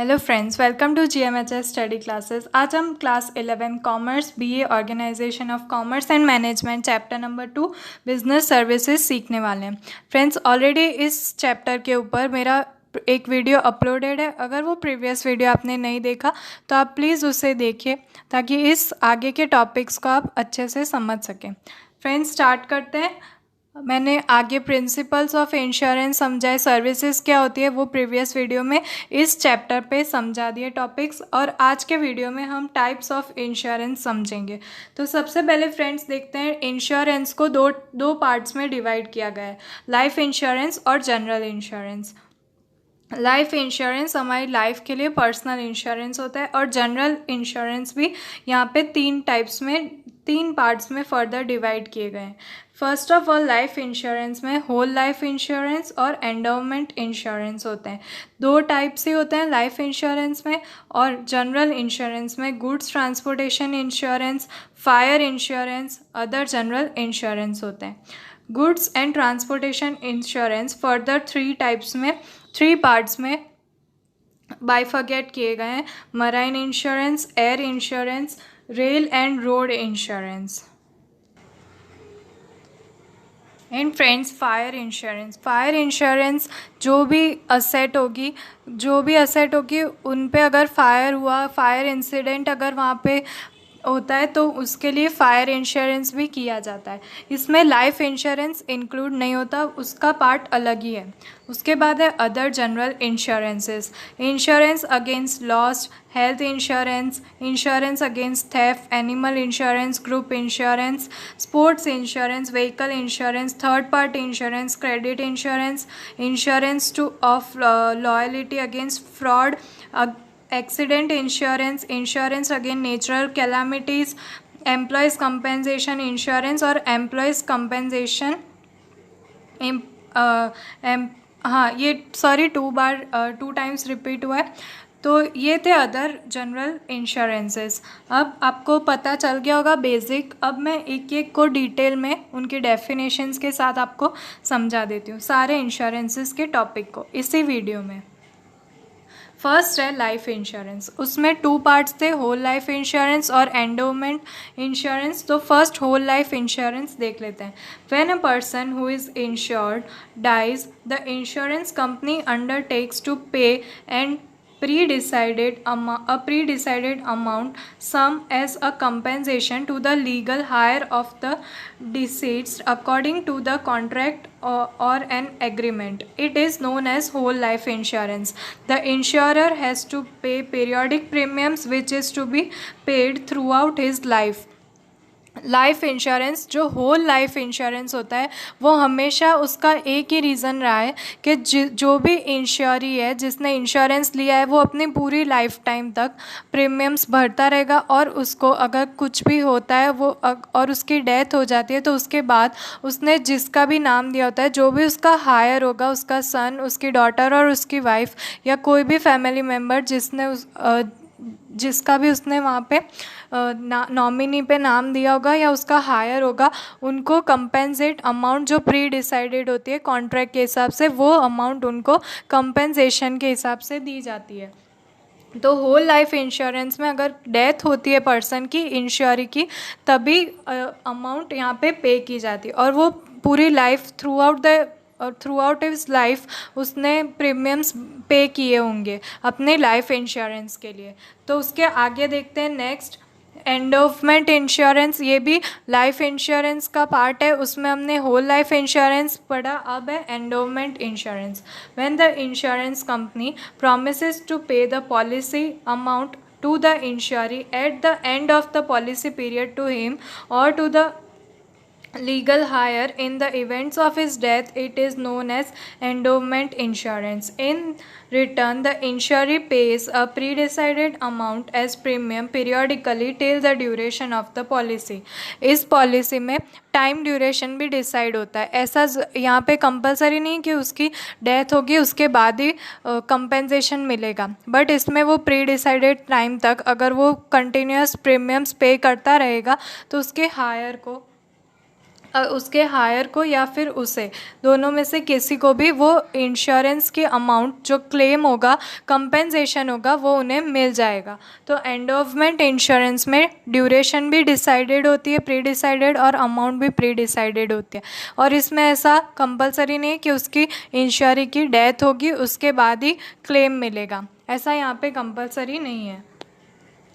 Hello friends, welcome to GMHS study classes. आज हम class 11 commerce BA organisation of commerce and management chapter number 2 business services सीखने वाले हैं। Friends, already इस chapter के ऊपर मेरा एक वीडियो अपलोडेड है। अगर वो प्रीवियस वीडियो आपने नहीं देखा तो आप प्लीज़ उसे देखिए ताकि इस आगे के टॉपिक्स को आप अच्छे से समझ सकें। फ्रेंड्स, स्टार्ट करते हैं। मैंने आगे प्रिंसिपल्स ऑफ इंश्योरेंस समझाए, सर्विसेज क्या होती है वो प्रीवियस वीडियो में इस चैप्टर पे समझा दिए टॉपिक्स, और आज के वीडियो में हम टाइप्स ऑफ इंश्योरेंस समझेंगे। तो सबसे पहले फ्रेंड्स देखते हैं, इंश्योरेंस को दो पार्ट्स में डिवाइड किया गया है, लाइफ इंश्योरेंस और जनरल इंश्योरेंस। लाइफ इंश्योरेंस हमारी लाइफ के लिए पर्सनल इंश्योरेंस होता है, और जनरल इंश्योरेंस भी यहाँ पे तीन पार्ट्स में फर्दर डिवाइड किए गए हैं। First of all, life insurance में होल लाइफ इंश्योरेंस और एंडोमेंट इंश्योरेंस होते हैं। दो टाइप से होते हैं लाइफ इंश्योरेंस में। और जनरल इंश्योरेंस में goods transportation insurance, fire insurance, other general insurance होते हैं। Goods and transportation insurance further three parts में बाइफर्केट किए गए हैं, marine insurance, air insurance, rail and road insurance. And friends, fire insurance जो भी असेट होगी उन पे अगर फायर इंसिडेंट अगर वहाँ पे होता है तो उसके लिए फायर इंश्योरेंस भी किया जाता है। इसमें लाइफ इंश्योरेंस इंक्लूड नहीं होता, उसका पार्ट अलग ही है। उसके बाद है other general insurances, insurance against loss, health insurance, insurance against theft, animal insurance, group insurance, sports insurance, vehicle insurance, third party insurance, credit insurance, insurance two of loyalty against fraud, accident insurance, insurance against natural calamities, employees compensation insurance और employees compensation हाँ, ये sorry two times repeat हुआ है। तो ये थे other general insurances. अब आपको पता चल गया होगा बेसिक। अब मैं एक एक को डिटेल में उनकी डेफिनेशंस के साथ आपको समझा देती हूँ, सारे इंश्योरेंसेस के टॉपिक को इसी वीडियो में। फर्स्ट है लाइफ इंश्योरेंस, उसमें टू पार्ट्स थे, होल लाइफ इंश्योरेंस और एंडोमेंट इंश्योरेंस। तो फर्स्ट होल लाइफ इंश्योरेंस देख लेते हैं। When a person who is insured dies, the insurance company undertakes to pay and pre-decided amount sum as a compensation to the legal heir of the deceased according to the contract or an agreement. It is known as whole life insurance. The insurer has to pay periodic premiums which is to be paid throughout his life. Life insurance, जो whole life insurance होता है, वो हमेशा उसका एक ही reason रहा है कि जो भी इंश्योरी है, जिसने इंश्योरेंस लिया है, वो अपनी पूरी लाइफ टाइम तक प्रीमियम्स भरता रहेगा। और उसको अगर कुछ भी होता है और उसकी डेथ हो जाती है तो उसके बाद उसने जिसका भी नाम दिया होता है, जो भी उसका हायर होगा, उसका सन, उसकी डॉटर और उसकी वाइफ या कोई भी फैमिली मेम्बर जिसका भी उसने वहाँ पे नॉमिनी पे नाम दिया होगा या उसका हायर होगा, उनको कंपेंसेट अमाउंट जो प्री डिसाइडेड होती है कॉन्ट्रैक्ट के हिसाब से, वो अमाउंट उनको कंपेंसेशन के हिसाब से दी जाती है। तो होल लाइफ इंश्योरेंस में अगर डेथ होती है पर्सन की, इंश्योरी की, तभी अमाउंट यहाँ पे की जाती है। और वो पूरी life through out his life उसने प्रीमियम्स पे किए होंगे अपने लाइफ इंश्योरेंस के लिए। तो उसके आगे देखते हैं नेक्स्ट, एंडोमेंट इंश्योरेंस। ये भी लाइफ इंश्योरेंस का पार्ट है, उसमें हमने होल लाइफ इंश्योरेंस पढ़ा, अब है endowment insurance. When the insurance company promises to pay the policy amount to the insurer at the end of the policy period to him or to the legal hire in the events of his death, it is known as endowment insurance. In return, the insurer pays a pre-decided amount as premium periodically till the duration of the policy. इस policy में time duration भी decide होता है। ऐसा यहाँ पे compulsory नहीं कि उसकी डेथ होगी उसके बाद ही कंपेंसेशन मिलेगा, बट इसमें वो प्री डिसाइडेड टाइम तक अगर वो कंटिन्यूस प्रीमियम्स पे करता रहेगा तो उसके हायर को उसके हायर को या फिर उसे, दोनों में से किसी को भी वो इंश्योरेंस की अमाउंट जो क्लेम होगा, कंपेंसेशन होगा, वो उन्हें मिल जाएगा। तो एंडोवमेंट इंश्योरेंस में ड्यूरेशन भी डिसाइडेड होती है, प्री डिसाइडेड, और अमाउंट भी प्री डिसाइडेड होती है। और इसमें ऐसा कंपलसरी नहीं है कि उसकी इंश्योरी की डेथ होगी उसके बाद ही क्लेम मिलेगा, ऐसा यहाँ पे कंपलसरी नहीं है।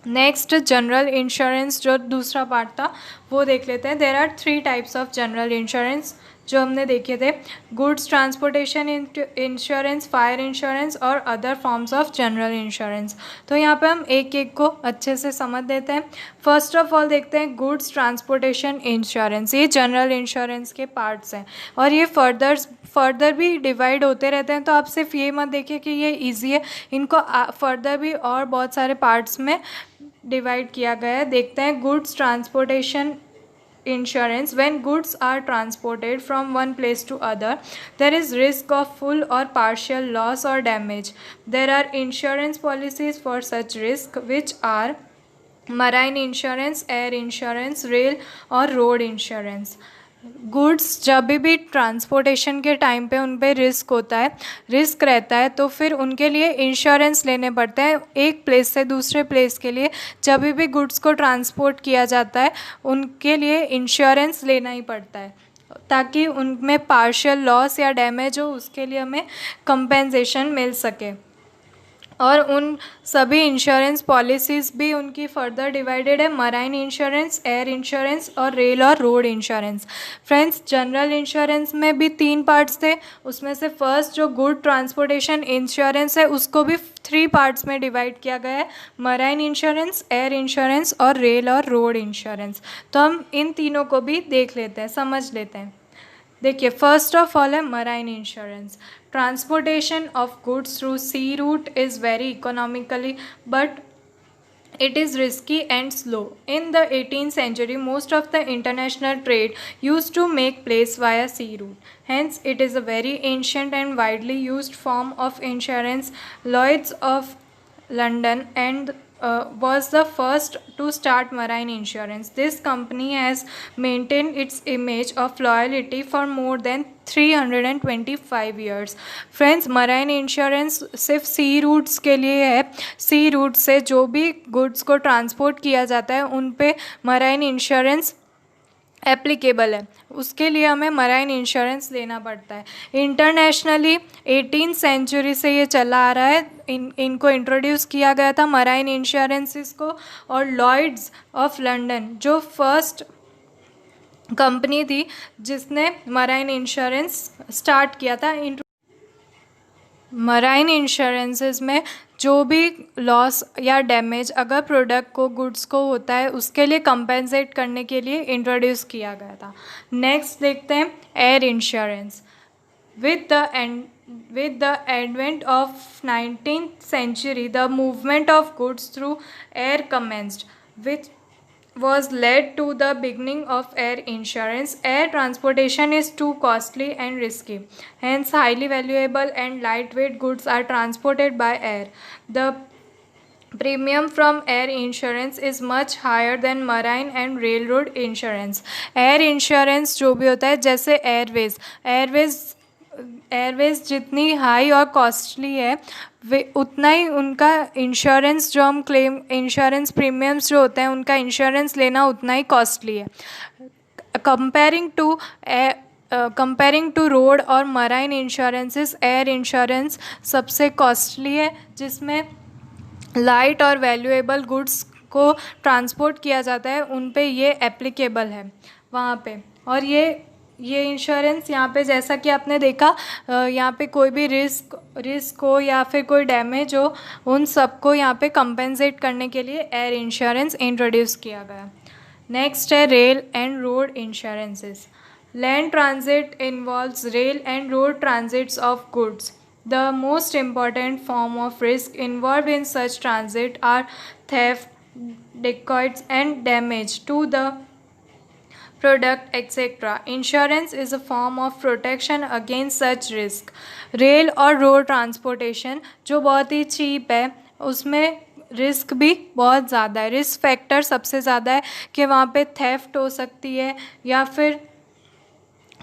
नेक्स्ट जनरल इंश्योरेंस, जो दूसरा पार्ट था वो देख लेते हैं। There are 3 types of general insurance जो हमने देखे थे, goods transportation insurance, fire insurance और other forms of general insurance. तो यहाँ पे हम एक एक को अच्छे से समझ देते हैं। फर्स्ट ऑफ ऑल देखते हैं गुड्स ट्रांसपोर्टेशन इंश्योरेंस। ये जनरल इंश्योरेंस के पार्ट्स हैं और ये फर्दर भी डिवाइड होते रहते हैं, तो आप सिर्फ ये मत देखिए कि ये ईजी है, इनको फर्दर भी और बहुत सारे पार्ट्स में डिवाइड किया गया है। देखते हैं goods transportation insurance. When goods are transported from one place to other, there is risk of full or partial loss or damage. There are insurance policies for such risk, which are marine insurance, air insurance, rail और road insurance. Goods जब भी transportation के time पे उन पे risk होता है, risk रहता है, तो फिर उनके लिए इंश्योरेंस लेने पड़ते हैं एक प्लेस से दूसरे प्लेस के लिए। जब भी गुड्स को ट्रांसपोर्ट किया जाता है उनके लिए इंश्योरेंस लेना ही पड़ता है ताकि उनमें पार्शियल लॉस या डैमेज हो, उसके लिए हमें कंपेंसेशन मिल सके। और उन सभी इंश्योरेंस पॉलिसीज़ भी उनकी फर्दर डिवाइडेड है, मराइन इंश्योरेंस, एयर इंश्योरेंस और रेल और road insurance. Friends, general insurance में भी 3 पार्ट्स थे, उसमें से फर्स्ट जो गुड ट्रांसपोर्टेशन इंश्योरेंस है उसको भी 3 पार्ट्स में डिवाइड किया गया है, मराइन इंश्योरेंस, एयर इंश्योरेंस और रेल और रोड इंश्योरेंस। तो हम इन तीनों को भी देख लेते हैं, समझ लेते हैं। देखिए, फर्स्ट ऑफ ऑल है marine insurance. Transportation of goods through sea route is very economically but it is risky and slow. In the 18th century, most of the international trade used to make place via sea route. Hence, it is a very ancient and widely used form of insurance. Lloyd's of London and was the first to start marine insurance. This company has maintained its image of loyalty for more than 325 years. Friends, marine insurance सिर्फ sea routes के लिए है। सी root से जो भी goods को transport किया जाता है उन पे मराइन इंश्योरेंस एप्लीकेबल है, उसके लिए हमें मराइन इंश्योरेंस लेना पड़ता है। इंटरनेशनली 18th सेंचुरी से ये चला आ रहा है, इनको इंट्रोड्यूस किया गया था मराइन इंश्योरेंसेस को। और लॉयड्स ऑफ लंदन जो फर्स्ट कंपनी थी जिसने मराइन इंश्योरेंस स्टार्ट किया था। मराइन इंश्योरेंसेस में जो भी लॉस या डैमेज अगर प्रोडक्ट को, गुड्स को होता है, उसके लिए कंपेंसेट करने के लिए इंट्रोड्यूस किया गया था। नेक्स्ट देखते हैं air insurance. With the advent of 19th century, the movement of goods through air commenced, which was led to the beginning of air insurance. Air transportation is too costly and risky. Hence, highly valuable and lightweight goods are transported by air. The premium from air insurance is much higher than marine and railroad insurance. Air insurance जो भी होता है, जैसे Airways जितनी high और costly है वे उतना ही उनका इंश्योरेंस जो हम क्लेम, इंश्योरेंस प्रीमियम्स जो होते हैं उनका इंश्योरेंस लेना उतना ही कॉस्टली है। कंपेयरिंग टू रोड और मराइन इंश्योरेंसेस, एयर इंश्योरेंस सबसे कॉस्टली है, जिसमें लाइट और वैल्यूएबल गुड्स को ट्रांसपोर्ट किया जाता है, उन पे ये एप्लीकेबल है वहाँ पे। और ये इंश्योरेंस यहाँ पे जैसा कि आपने देखा, यहाँ पे कोई भी रिस्क हो या फिर कोई डैमेज हो, उन सबको यहाँ पे कंपेंसेट करने के लिए एयर इंश्योरेंस इंट्रोड्यूस किया गया। नेक्स्ट है rail and road insurances. Land transit involves rail and road transits of goods. The most important form of risk involved in such transit are theft, dacoits, and damage to the product, etc. Insurance is a form of protection against such risk. Rail और road transportation जो बहुत ही cheap है, उसमें risk भी बहुत ज़्यादा है। Risk factor सबसे ज़्यादा है कि वहाँ पे थेफ्ट हो सकती है या फिर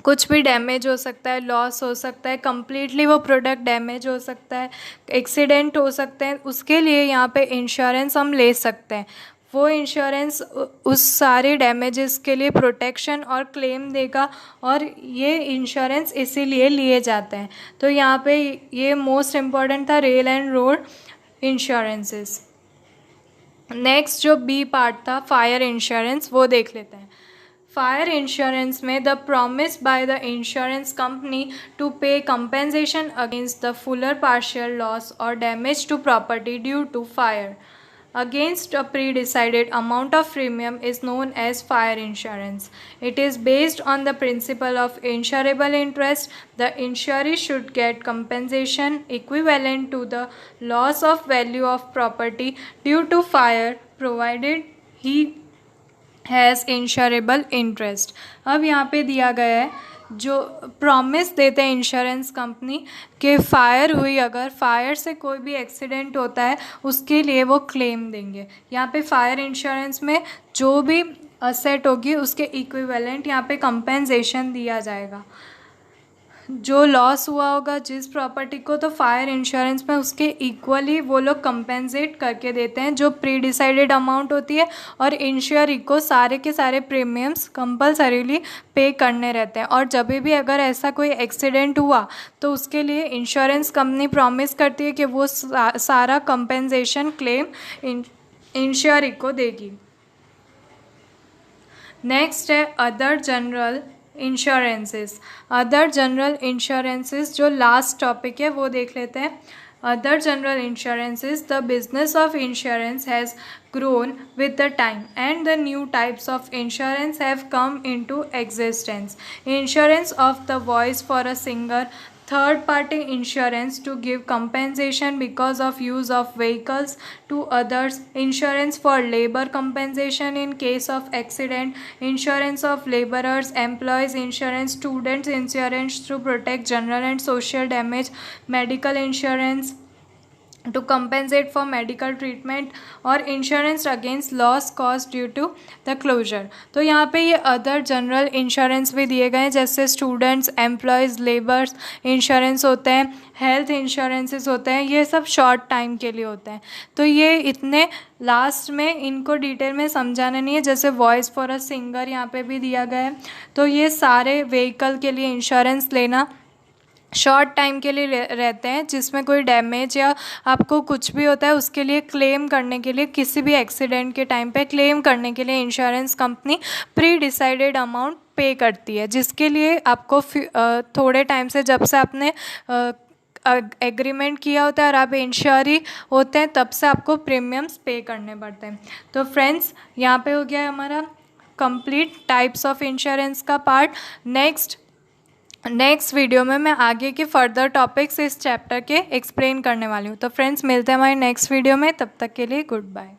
कुछ भी डैमेज हो सकता है, लॉस हो सकता है, कम्प्लीटली वो प्रोडक्ट डैमेज हो सकता है, एक्सीडेंट हो सकते हैं, उसके लिए यहाँ पे इंश्योरेंस हम ले सकते हैं। वो इंश्योरेंस उस सारे डैमेजेस के लिए प्रोटेक्शन और क्लेम देगा, और ये इंश्योरेंस इसीलिए लिए जाते हैं। तो यहाँ पे ये मोस्ट इम्पॉर्टेंट था, rail and road insurances. Next जो बी पार्ट था, फायर इंश्योरेंस, वो देख लेते हैं। फायर इंश्योरेंस में the promise by the insurance company to pay compensation against the full और पार्शियल लॉस और damage to property due to fire against a pre-decided amount of premium is known as fire insurance. It is based on the principle of insurable interest. The insurer should get compensation equivalent to the loss of value of property due to fire provided he has insurable interest. अब यहाँ पे दिया गया है, जो promise देते हैं insurance company कि फायर हुई, अगर फायर से कोई भी एक्सीडेंट होता है उसके लिए वो क्लेम देंगे। यहाँ पे फायर इंश्योरेंस में जो भी असेट होगी उसके इक्विवेलेंट यहाँ पे कंपेंसेशन दिया जाएगा। जो लॉस हुआ होगा जिस प्रॉपर्टी को, तो फायर इंश्योरेंस में उसके इक्वली वो लोग कंपेंसेट करके देते हैं, जो प्री डिसाइडेड अमाउंट होती है, और इंश्योरी को सारे के सारे प्रीमियम्स कंपलसरीली पे करने रहते हैं। और जब भी अगर ऐसा कोई एक्सीडेंट हुआ तो उसके लिए इंश्योरेंस कंपनी प्रॉमिस करती है कि वो सारा कंपेंसेशन क्लेम इंश्योरी को देगी। नेक्स्ट है other general insurances. Other general insurances जो लास्ट टॉपिक है वो देख लेते हैं। Other general insurances, the business of insurance has grown with the time and the new types of insurance have come into existence. Insurance of the voice for a singer, third party insurance to give compensation because of use of vehicles to others, insurance for labor compensation in case of accident, insurance of laborers, employees insurance, students insurance to protect general and social damage, medical insurance to compensate for medical treatment, और insurance against loss cause due to the closure. तो यहाँ पे ये other general insurance भी दिए गए हैं, जैसे स्टूडेंट्स, एम्प्लॉयज़, लेबर्स इंश्योरेंस होते हैं, हेल्थ इंश्योरेंसेस होते हैं, ये सब शॉर्ट टाइम के लिए होते हैं। तो ये इतने लास्ट में इनको डिटेल में समझाना नहीं है। जैसे वॉइस फॉर अ सिंगर यहाँ पे भी दिया गया है, तो ये सारे व्हीकल के लिए इंश्योरेंस लेना शॉर्ट टाइम के लिए रहते हैं, जिसमें कोई डैमेज या आपको कुछ भी होता है उसके लिए क्लेम करने के लिए, किसी भी एक्सीडेंट के टाइम पे क्लेम करने के लिए insurance company pre decided amount पे करती है, जिसके लिए आपको थोड़े टाइम से, जब से आपने एग्रीमेंट किया होता है और आप इंश्योरी होते हैं, तब से आपको प्रीमियम्स पे करने पड़ते हैं। तो फ्रेंड्स, यहाँ पे हो गया हमारा कंप्लीट टाइप्स ऑफ इंश्योरेंस का पार्ट। नेक्स्ट वीडियो में मैं आगे के फर्दर टॉपिक्स इस चैप्टर के एक्सप्लेन करने वाली हूँ। तो फ्रेंड्स, मिलते हैं हमारे नेक्स्ट वीडियो में, तब तक के लिए गुड बाय।